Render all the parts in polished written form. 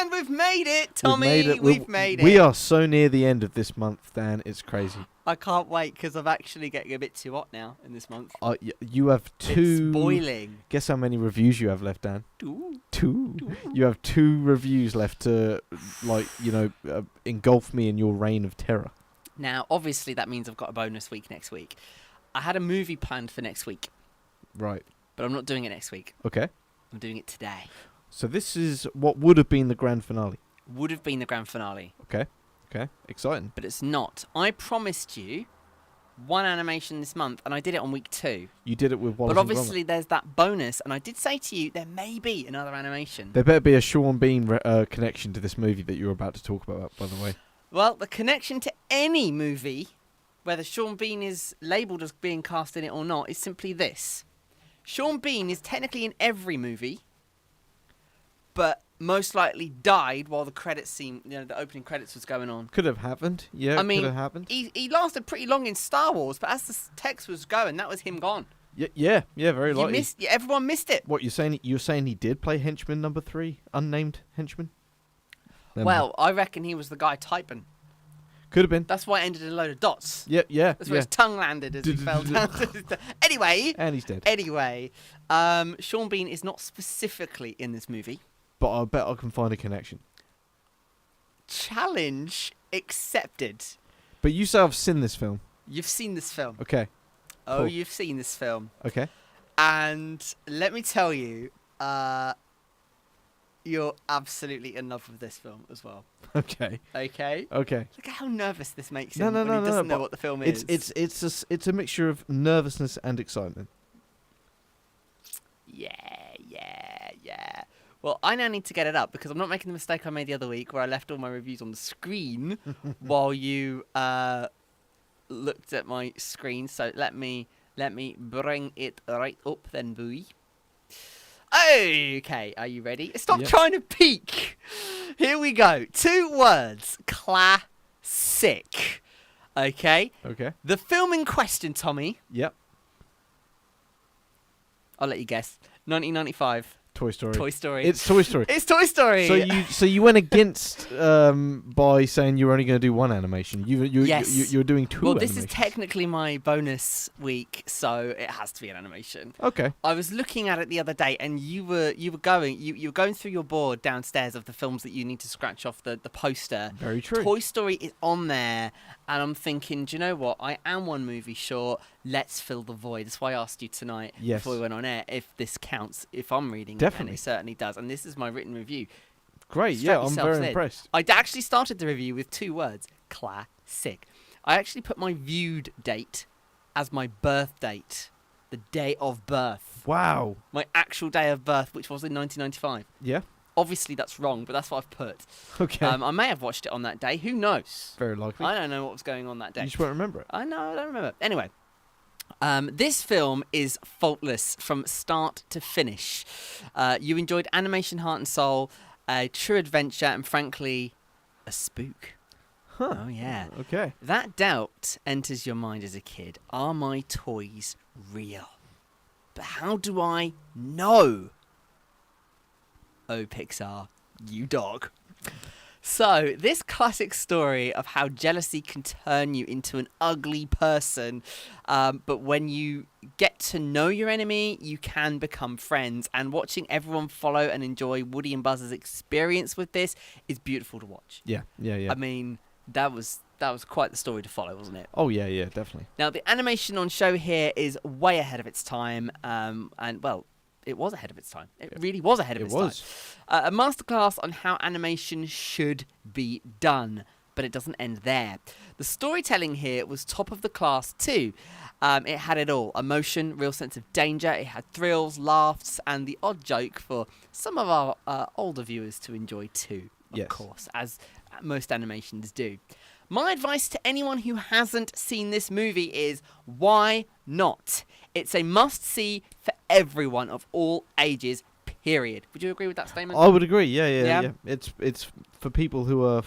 And we've made it, Tommy. We've made it. We are so near the end of this month, Dan. It's crazy. I can't wait because I'm actually getting a bit too hot now in this month. You have two. It's boiling. Guess how many reviews you have left, Dan? Two. You have 2 reviews left to, engulf me in your reign of terror. Now, obviously, that means I've got a bonus week next week. I had a movie planned for next week. Right. But I'm not doing it next week. Okay. I'm doing it today. So this is what would have been the grand finale. Would have been the grand finale. Okay. Exciting. But it's not. I promised you one animation this month, and I did it on week 2. You did it with Wallace But and obviously, there's that bonus, and I did say to you there may be another animation. There better be a Sean Bean connection to this movie that you're about to talk about, by the way. Well, the connection to any movie, whether Sean Bean is labelled as being cast in it or not, is simply this. Sean Bean is technically in every movie, but most likely died while the credits scene, the opening credits was going on. Could have happened. Yeah, I mean, could have happened. He lasted pretty long in Star Wars, but as the text was going, that was him gone. Yeah, very likely. Everyone missed it. What, you're saying he did play henchman number 3, unnamed henchman? Well, I reckon he was the guy typing. Could have been. That's why it ended in a load of dots. Yeah. That's where his tongue landed as he fell down. Anyway. And he's dead. Anyway, Sean Bean is not specifically in this movie. But I bet I can find a connection. Challenge accepted. But you say I've seen this film. You've seen this film. Okay. Oh, cool. You've seen this film. Okay. And let me tell you, you're absolutely in love with this film as well. Okay. Look at how nervous this makes him No, when he doesn't know what the film is. It's a mixture of nervousness and excitement. Yeah. Well, I now need to get it up because I'm not making the mistake I made the other week where I left all my reviews on the screen while you looked at my screen. So let me bring it right up then, boy. Okay, are you ready? Stop trying to peek. Here we go. 2 words. Classic. Okay? Okay. The film in question, Tommy. Yep. I'll let you guess. 1995. Toy Story. It's Toy Story. It's Toy Story. So you went against by saying you were only going to do one animation. You're doing 2 Well, animations. this is technically my bonus week, so it has to be an animation. Okay. I was looking at it the other day, and you were going through your board downstairs of the films that you need to scratch off the poster. Very true. Toy Story is on there, and I'm thinking, do you know what? I am one movie short. Let's fill the void. That's why I asked you tonight before we went on air if this counts. If I'm reading it, and it certainly does. And this is my written review. Great. I'm very impressed. I actually started the review with 2 words. Classic. I actually put my viewed date as my birth date. The day of birth. Wow. My actual day of birth, which was in 1995. Yeah. Obviously, that's wrong, but that's what I've put. Okay. I may have watched it on that day. Who knows? Very likely. I don't know what was going on that day. You just won't remember it. I know. I don't remember. Anyway. This film is faultless from start to finish. You enjoyed animation, heart and soul, a true adventure, and frankly, a spook. Huh. Oh, yeah. Okay. That doubt enters your mind as a kid. Are my toys real? But how do I know? Oh, Pixar, you dog. So, this classic story of how jealousy can turn you into an ugly person, but when you get to know your enemy, you can become friends. And watching everyone follow and enjoy Woody and Buzz's experience with this is beautiful to watch. Yeah. I mean, that was quite the story to follow, wasn't it? Oh, yeah, definitely. Now, the animation on show here is way ahead of its time, and, well, it was ahead of its time. It really was ahead of its time. A masterclass on how animation should be done, but it doesn't end there. The storytelling here was top of the class too. It had it all. Emotion, real sense of danger. It had thrills, laughs, and the odd joke for some of our older viewers to enjoy too, of course, as most animations do. My advice to anyone who hasn't seen this movie is, why not? It's a must-see for everyone of all ages, period. Would you agree with that statement? I would agree, yeah. It's for people who are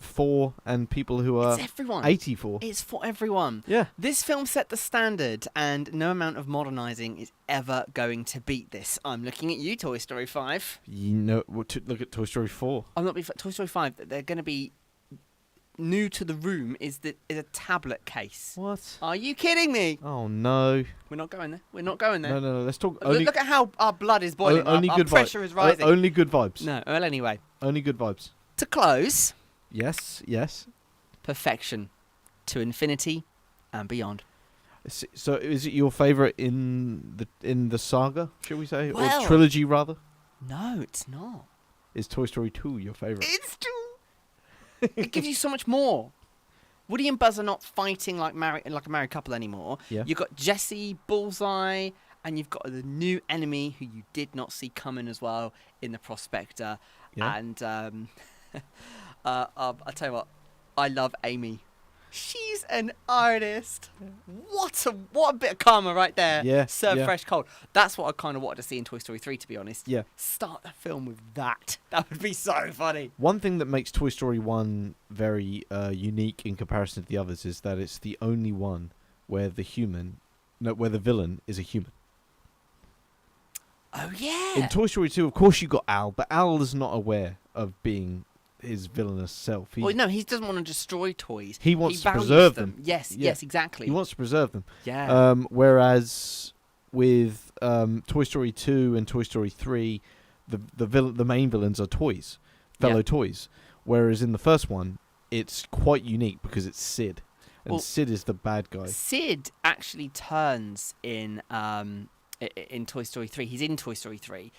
4 and people who are It's everyone. 84. It's for everyone. Yeah. This film set the standard, and no amount of modernising is ever going to beat this. I'm looking at you, Toy Story 5. You know, look at Toy Story 4. I'm not Toy Story 5. They're going to be new to the room. Is a tablet case. What? Are you kidding me? Oh no. We're not going there. We're not going there. No. Let's talk. Look at how our blood is boiling. Only our good pressure is rising. Only good vibes. No. Well, anyway. Only good vibes. To close. Yes. Perfection, to infinity, and beyond. So, is it your favourite in the saga? Shall we say, Well, or trilogy rather? No, it's not. Is Toy Story 2 your favourite? It's too. It gives you so much more. Woody and Buzz are not fighting like a married couple anymore. Yeah. You've got Jessie, Bullseye, and you've got the new enemy who you did not see coming as well in the Prospector. Yeah. And I'll tell you what, I love Amy. She's an artist. What a bit of karma right there. Yeah. Served fresh cold. That's what I kind of wanted to see in Toy Story 3, to be honest. Yeah. Start the film with that. That would be so funny. One thing that makes Toy Story 1 very unique in comparison to the others is that it's the only one where the villain is a human. Oh, yeah. In Toy Story 2, of course, you got Al, but Al is not aware of being his villainous self. Well, no, he doesn't want to destroy toys. He wants to values preserve them. Yes, Yeah. yes, exactly. He wants to preserve them. Yeah. Whereas with Toy Story 2 and Toy Story 3, the main villains are toys, fellow toys. Whereas in the first one, it's quite unique because it's Sid, and Sid is the bad guy. Sid actually turns in Toy Story 3. He's in Toy Story 3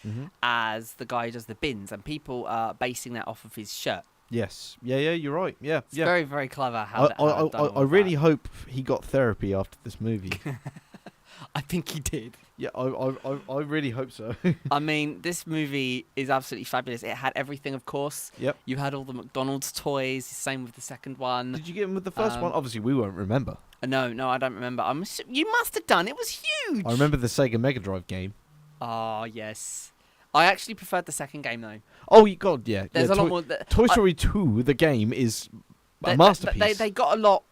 as the guy who does the bins, and people are basing that off of his shirt. Yes. Yeah, you're right. Yeah. It's very, very clever how I really hope he got therapy after this movie. I think he did. Yeah, I really hope so. I mean, this movie is absolutely fabulous. It had everything, of course. Yep. You had all the McDonald's toys, same with the second one. Did you get him with the first one? Obviously, we won't remember. No, I don't remember. You must have done. It was huge. I remember the Sega Mega Drive game. Oh, yes. I actually preferred the second game, though. Oh, God, yeah. There's a lot more. Toy Story 2, the game, is a masterpiece. They got a lot.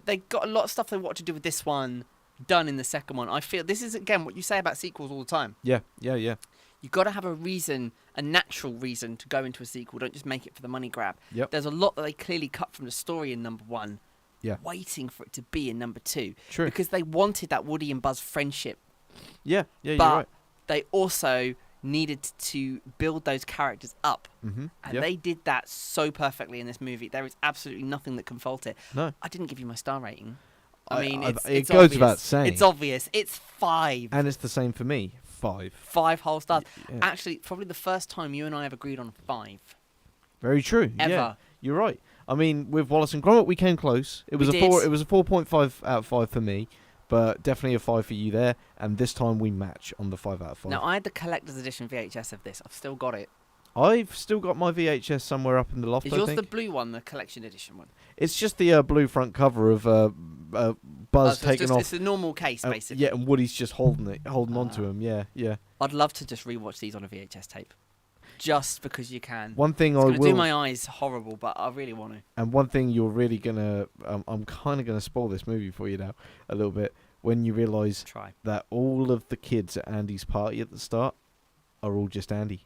They got a lot of stuff they wanted to do with this one done in the second one. I feel this is again what you say about sequels all the time. Yeah. You've got to have a reason, a natural reason to go into a sequel. Don't just make it for the money grab. Yep. There's a lot that they clearly cut from the story in number one. Yeah. Waiting for it to be in number two. True. Because they wanted that Woody and Buzz friendship. Yeah, you're but right. They also needed to build those characters up. And they did that so perfectly in this movie. There is absolutely nothing that can fault it. No. I didn't give you my star rating. I mean, it it's goes obvious. without saying. It's obvious. It's 5. And it's the same for me. 5. 5 whole stars. Yeah. Actually, probably the first time you and I have agreed on 5. Very true. Ever. Yeah, you're right. I mean, with Wallace and Gromit, we came close. It was 4. It was a 4.5 out of 5 for me, but definitely a 5 for you there. And this time we match on the 5 out of 5. Now, I had the collector's edition VHS of this. I've still got it. I've still got my VHS somewhere up in the loft. Is yours the blue one, the collection edition one? It's just the blue front cover of Buzz taking off. It's a normal case, basically. Yeah, and Woody's just holding on to him. Yeah. I'd love to just rewatch these on a VHS tape, just because you can. One thing it's I gonna will do my eyes horrible, but I really want to. And one thing you're really gonna, I'm kind of gonna spoil this movie for you now a little bit when you realise that all of the kids at Andy's party at the start are all just Andy.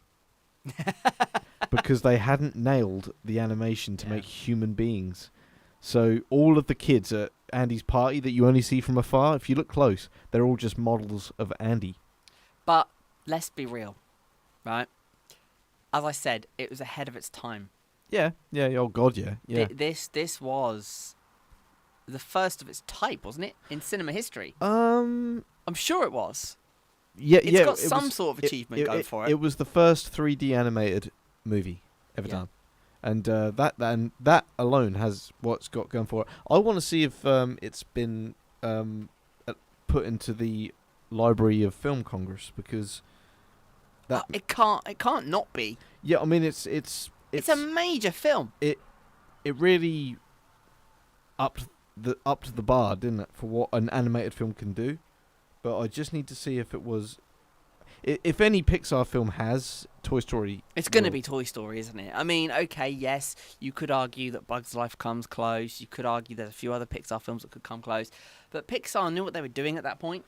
Because they hadn't nailed the animation to make human beings. So all of the kids at Andy's party that you only see from afar, if you look close, they're all just models of Andy. But let's be real, right? As I said, it was ahead of its time. Yeah. Oh God, yeah. This was the first of its type, wasn't it, in cinema history? I'm sure it was. Yeah, it's got some sort of achievement going for it. It was the first 3D animated movie ever done, and that alone has what's got going for it. I want to see if it's been put into the Library of Film Congress because that it can't not be. Yeah, I mean it's a major film. It really upped the bar, didn't it, for what an animated film can do. But I just need to see if it was... if any Pixar film has, Toy Story. It's going to be Toy Story, isn't it? I mean, okay, yes, you could argue that Bugs Life comes close. You could argue there's a few other Pixar films that could come close. But Pixar knew what they were doing at that point.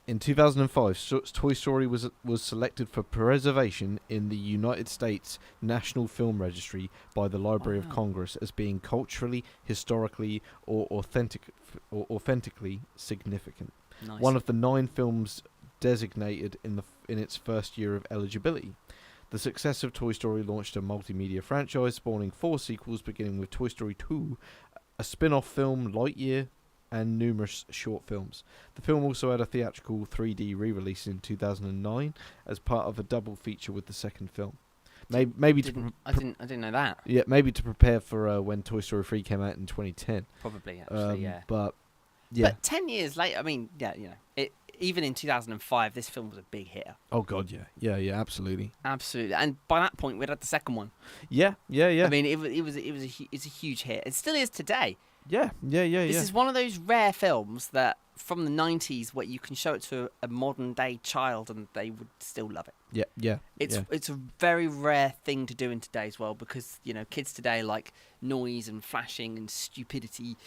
In 2005, Toy Story was selected for preservation in the United States National Film Registry by the Library of Congress as being culturally, historically, or authentically significant. Nice. One of the 9 films designated in its first year of eligibility. The success of Toy Story launched a multimedia franchise, spawning 4 sequels, beginning with Toy Story 2, a spin-off film, Lightyear, and numerous short films. The film also had a theatrical 3D re-release in 2009 as part of a double feature with the second film. I didn't know that. Yeah, maybe to prepare for when Toy Story 3 came out in 2010. Probably, actually, yeah. But yeah. But 10 years later, I mean, yeah, even in 2005, this film was a big hit. Oh God, yeah, absolutely. Absolutely, and by that point, we'd had the second one. Yeah. I mean, it's a huge hit. It still is today. Yeah. This is one of those rare films that from the 90s where you can show it to a modern day child and they would still love it. Yeah. It's a very rare thing to do in today's world because, kids today like noise and flashing and stupidity.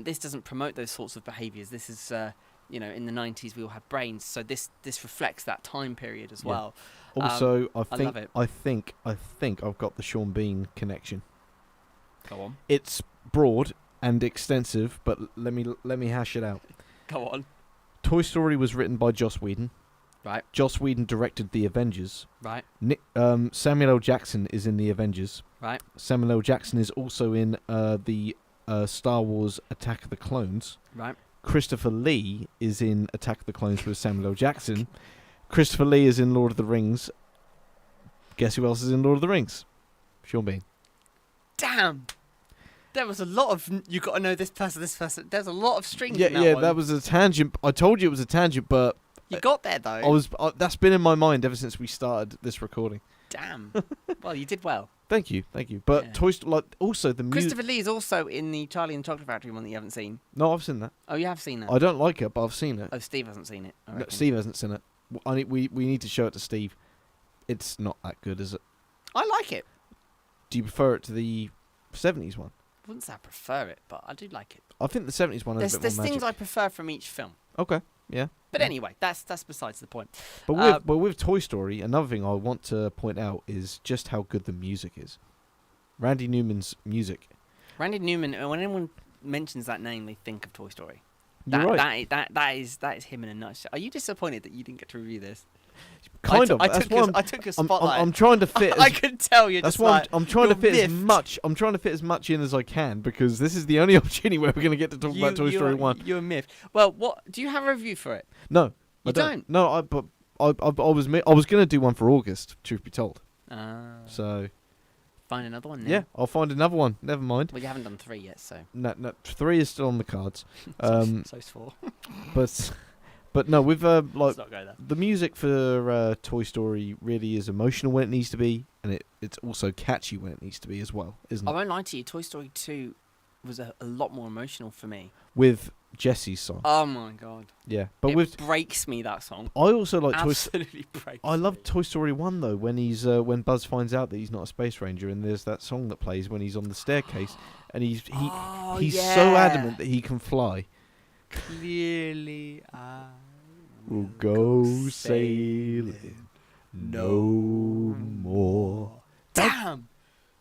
This doesn't promote those sorts of behaviors. This is, in the 90s we all had brains, so this reflects that time period as well. Also, I love it. I think I've got the Sean Bean connection. Go on. It's broad and extensive, but let me hash it out. Go on. Toy Story was written by Joss Whedon. Right. Joss Whedon directed The Avengers. Right. Samuel L. Jackson is in The Avengers. Right. Samuel L. Jackson is also in the Star Wars Attack of the Clones. Right. Christopher Lee is in Attack of the Clones with Samuel L. Jackson. Christopher Lee is in Lord of the Rings. Guess who else is in Lord of the Rings? Sean Bean. Damn. There was a lot of you got to know this person. There's a lot of strings. in that one. That was a tangent. I told you it was a tangent, but you got there though. That's been in my mind ever since we started this recording. Damn. Well, you did well. Thank you. But Yeah. Toy Story, also the music. Christopher Lee is also in the Charlie and the Chocolate Factory one that you haven't seen. No, I've seen that. Oh, you have seen that. I don't like it, but I've seen it. Oh, Steve hasn't seen it. I No, reckon. Steve hasn't seen it. We need to show it to Steve. It's not that good, is it? I like it. Do you prefer it to the 70s one? I wouldn't say I prefer it, but I do like it. I think the 70s one has a bit There's more magic. things I prefer from each film. Okay, yeah. But anyway, that's besides the point. But with Toy Story, another thing I want to point out is just how good the music is. Randy Newman's music. Randy Newman. When anyone mentions that name, they think of Toy Story. You're right. That is him in a nutshell. Are you disappointed that you didn't get to review this? Kind of. I took a spotlight. I'm trying to fit. I can tell you. That's why I'm trying to fit as much. I'm trying to fit as much in as I can because this is the only opportunity where we're going to get to talk about Toy Story 1. You're a myth. Well, what do you have a review for it? No, You don't? No, I was going to do one for August. Truth be told. So find another one. Now. Yeah, I'll find another one. Never mind. Well, you haven't done 3 yet, so. No, 3 is still on the cards. So's 4. But no, with Let's not go there. the music for Toy Story really is emotional when it needs to be, and it's also catchy when it needs to be as well, isn't I it? won't lie to you. Toy Story 2 was a lot more emotional for me. With Jessie's song. Oh my god. Yeah, but it breaks me, that song. I also like Absolutely breaks. I love me. Toy Story 1 though, when he's when Buzz finds out that he's not a space ranger, and there's that song that plays when he's on the staircase, and he's so adamant that he can fly. Clearly, I will go sailing no more. Damn,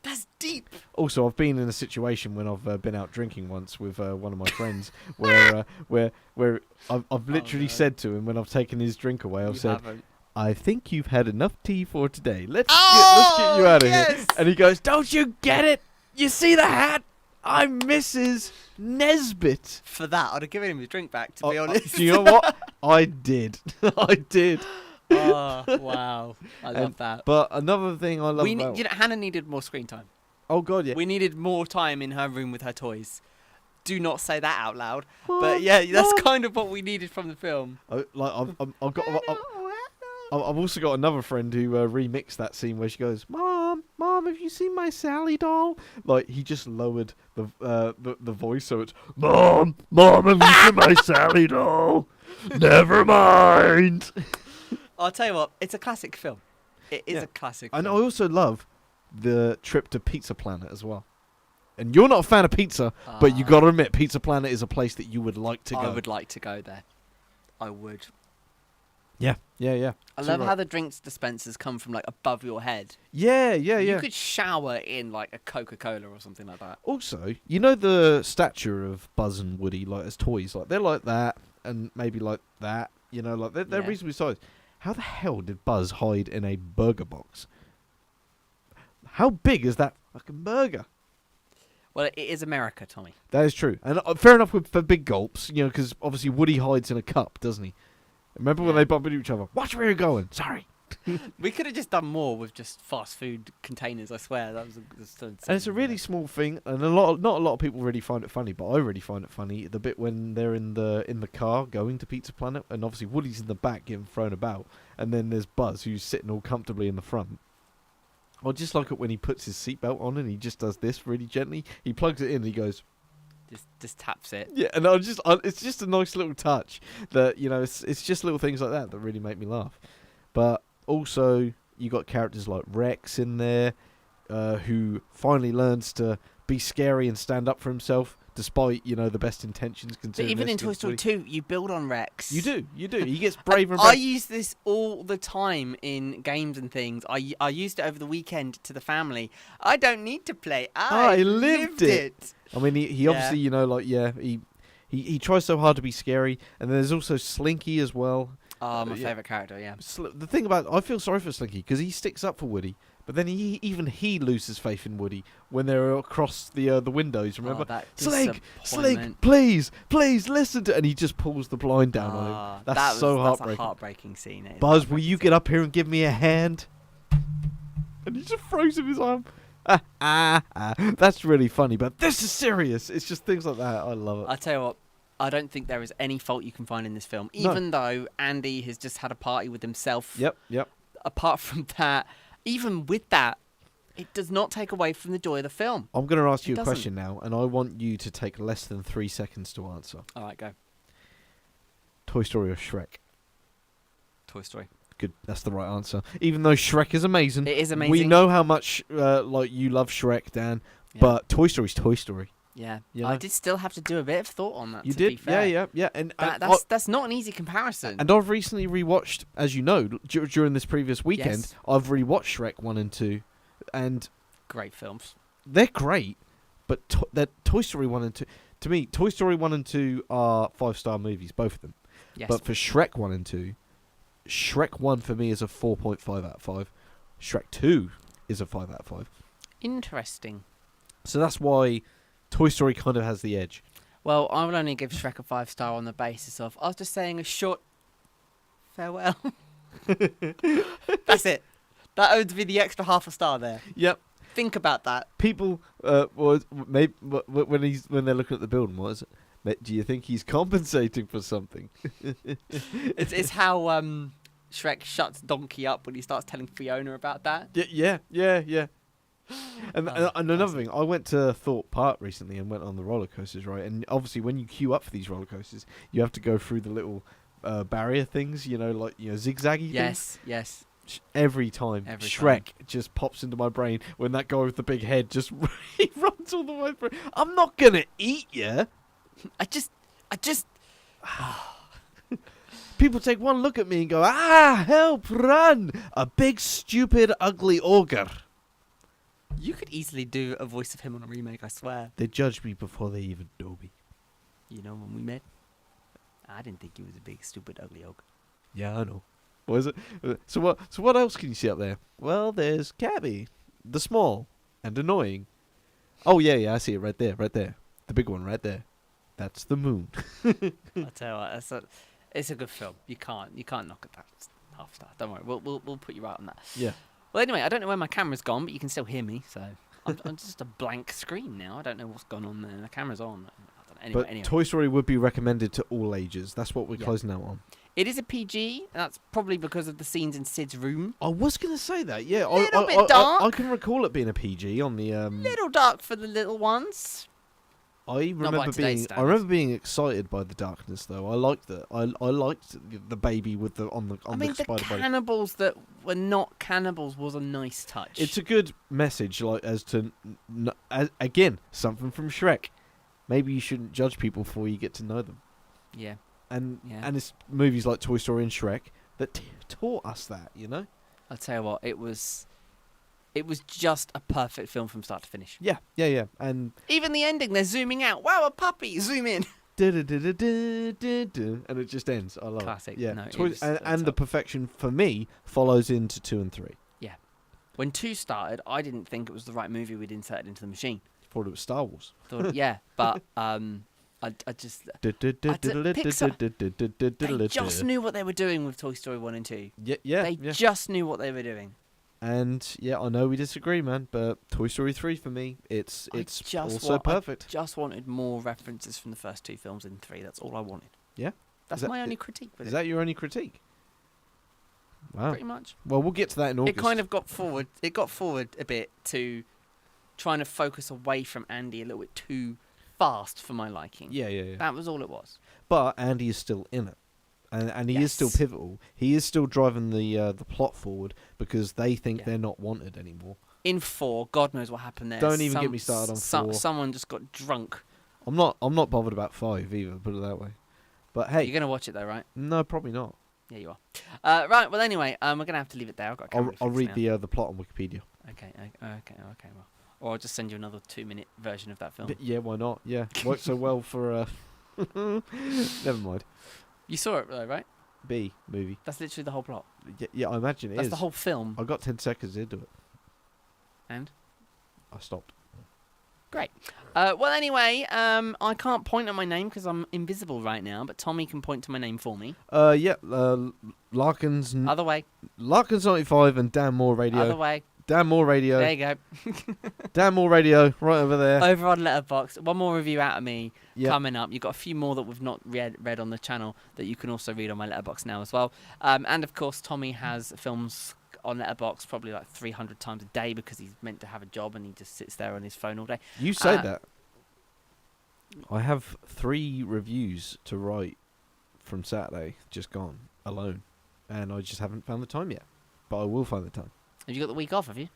that's deep. Also, I've been in a situation when I've been out drinking once with one of my friends, where I've literally said to him when I've taken his drink away, I've said, "I think you've had enough tea for today. Let's get you out of here." And he goes, "Don't you get it? You see the hat? I'm Mrs. Nesbit." For that, I'd have given him his drink back, to be honest. Do you know what? I did. I did. Oh, wow. I love that. But another thing I love Hannah needed more screen time. Oh, God, yeah. We needed more time in her room with her toys. Do not say that out loud. But yeah, that's kind of what we needed from the film. I've also got another friend who remixed that scene where she goes, Mom, have you seen my Sally doll? Like, he just lowered the voice so it's, Mom, have you seen my Sally doll? Never mind. I'll tell you what, it's a classic film. It is Yeah. a classic And I film. also love the trip to Pizza Planet as well. And you're not a fan of pizza, but you got to admit, Pizza Planet is a place that you would like to go. I would like to go there. I would. Yeah. I love how the drinks dispensers come from like above your head. Yeah. You could shower in like a Coca-Cola or something like that. Also, you know the stature of Buzz and Woody, like as toys, like they're like that, and maybe like that. You know, like they're reasonably sized. How the hell did Buzz hide in a burger box? How big is that fucking burger? Well, it is America, Tommy. That is true, and fair enough for big gulps, you know, because obviously Woody hides in a cup, doesn't he? Remember when they bump into each other? Watch where you're going. Sorry. We could have just done more with just fast food containers. I swear that was. And it's a really small thing, and not a lot of people really find it funny, but I really find it funny. The bit when they're in the car going to Pizza Planet, and obviously Woody's in the back getting thrown about, and then there's Buzz who's sitting all comfortably in the front. I just like it when he puts his seatbelt on and he just does this really gently. He plugs it in and he goes, just taps it. yeah, and it's just a nice little touch that, you know, it's just little things like that really make me laugh. But also, you got characters like Rex in there, who finally learns to be scary and stand up for himself, despite, you know, the best intentions. But even in Toy Story 2, you build on Rex. You do. He gets braver and I braver. use this all the time in games and things. I used it over the weekend to the family. I don't need to play. I lived it. I mean, he obviously, you know, like, he tries so hard to be scary. And then there's also Slinky as well. Oh, my favourite character, yeah. The thing about, I feel sorry for Slinky because he sticks up for Woody, but then he loses faith in Woody when they're across the windows. Remember, Slink, please listen to, and he just pulls the blind down on him. That's heartbreaking. That's a heartbreaking scene. Buzz, will you get up here and give me a hand? And he just throws him his arm. That's really funny, but this is serious. It's just things like that. I love it. I tell you what. I don't think there is any fault you can find in this film, even though Andy has just had a party with himself. Yep. Apart from that, even with that, it does not take away from the joy of the film. I'm going to ask you a question now, and I want you to take less than 3 seconds to answer. All right, go. Toy Story or Shrek? Toy Story. Good, that's the right answer. Even though Shrek is amazing. It is amazing. We know how much like you love Shrek, Dan, but Toy Story's Toy Story. Yeah, you know? I did still have to do a bit of thought on that. You to did, be fair. yeah, and that's not an easy comparison. And I've recently rewatched, as you know, during this previous weekend, Yes. I've rewatched Shrek 1 and 2, and Great films. they're great, but Toy Story 1 and 2, to me, Toy Story 1 and 2 are 5-star movies, both of them. Yes. But for Shrek 1 and 2, Shrek 1 for me is a 4.5 out of 5. Shrek 2 is a 5 out of 5. Interesting. So that's why Toy Story kind of has the edge. Well, I will only give Shrek a 5-star on the basis of I was just saying a short farewell. That's it. That owes me the extra half a star there. Yep. Think about that. People, maybe when they're looking at the building, what is it? Do you think he's compensating for something? It's how Shrek shuts Donkey up when he starts telling Fiona about that. Yeah. And another thing, I went to Thorpe Park recently and went on the roller coasters, right? And obviously, when you queue up for these roller coasters, you have to go through the little barrier things, you know, like zigzaggy things. Yes. Every time Shrek just pops into my brain when that guy with the big head just he runs all the way through. I'm not gonna eat you. I just. People take one look at me and go, help, run! A big, stupid, ugly ogre. You could easily do a voice of him on a remake, I swear. They judged me before they even knew me. You know, when we met, I didn't think he was a big, stupid, ugly ogre. Yeah, I know. What is it? So what else can you see up there? Well, there's Cabby, the small and annoying. Oh, yeah, I see it right there. The big one right there. That's the moon. I tell you what, it's a good film. You can't knock at that half star. Don't worry, we'll put you out on that. Yeah. Well, anyway, I don't know where my camera's gone, but you can still hear me, so I'm just a blank screen now. I don't know what's gone on there. The camera's on. Anyway. Toy Story would be recommended to all ages. That's what we're closing out on. It is a PG. That's probably because of the scenes in Sid's room. I was going to say that, yeah. Little bit dark. I can recall it being a PG on the... Little dark for the little ones. I Not by remember today's being being excited by the darkness though. I liked it. I liked the baby with the on the the spider body. cannibals that were not cannibals was a nice touch. It's a good message, like as to again something from Shrek. Maybe you shouldn't judge people before you get to know them. Yeah. And Yeah. and it's movies like Toy Story and Shrek that taught us that, you know. I'll tell you what, it was just a perfect film from start to finish. Yeah, and Even the ending, they're zooming out. Wow, a puppy! Zoom in. and it just ends. I love Classic. it. Yeah, No, and the perfection for me follows into 2 and 3. Yeah. When 2 started, I didn't think it was the right movie we'd inserted into the machine. Thought it was Star Wars. Yeah, but I just they just knew what they were doing with Toy Story 1 and 2. Yeah. They just knew what they were doing. And yeah, I know we disagree, man, but Toy Story 3 for me, it's also perfect. I just wanted more references from the first 2 films in 3. That's all I wanted. Yeah? That's my only critique with it. Is that your only critique? Wow. Pretty much. Well, we'll get to that in August. It kind of got forward. It got forward a bit to trying to focus away from Andy a little bit too fast for my liking. Yeah. That was all it was. But Andy is still in it. And he is still pivotal. He is still driving the plot forward because they think they're not wanted anymore. In 4, God knows what happened there. Don't even get me started on 4. Someone just got drunk. I'm not bothered about 5 either, put it that way. But hey, You're gonna watch it though, right? No, probably not. Yeah, you are. Right. Well, anyway, we're gonna have to leave it there. I've got. I'll read the plot on Wikipedia. Okay. Well, or I'll just send you another 2-minute version of that film. Yeah, why not? Yeah, worked so well for. Never mind. You saw it though, right? B movie. That's literally the whole plot. Yeah, I imagine it is. That's the whole film. I got 10 seconds into it. And? I stopped. Great. Well, anyway, I can't point at my name because I'm invisible right now, but Tommy can point to my name for me. Larkins. Other way. Larkins 95 and Dan Moore Radio. Other way. Dan Moore Radio. There you go. Dan Moore Radio, right over there. Over on Letterboxd. One more review out of me coming up. You've got a few more that we've not read on the channel that you can also read on my Letterboxd now as well. And of course, Tommy has films on Letterboxd probably like 300 times a day because he's meant to have a job and he just sits there on his phone all day. You say that. I have 3 reviews to write from Saturday, just gone, alone. And I just haven't found the time yet. But I will find the time. Have you got the week off, have you?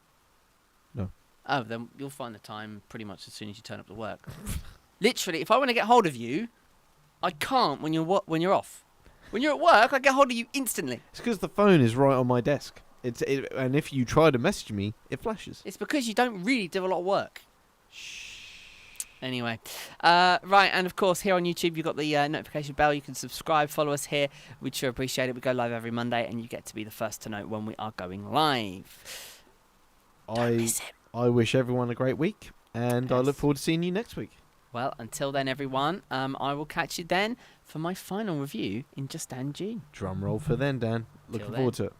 No. Oh, then you'll find the time pretty much as soon as you turn up to work. Literally, if I want to get hold of you, I can't when you're off. When you're at work, I get hold of you instantly. It's because the phone is right on my desk. And if you try to message me, it flashes. It's because you don't really do a lot of work. Shh. Anyway, right, and of course here on YouTube you've got the notification bell. You can subscribe, follow us here. We'd sure appreciate it. We go live every Monday, and you get to be the first to know when we are going live. Don't miss it. I wish everyone a great week, and I look forward to seeing you next week. Well, until then, everyone, I will catch you then for my final review in just Dan June. Drum roll for then, Dan. Looking forward to it.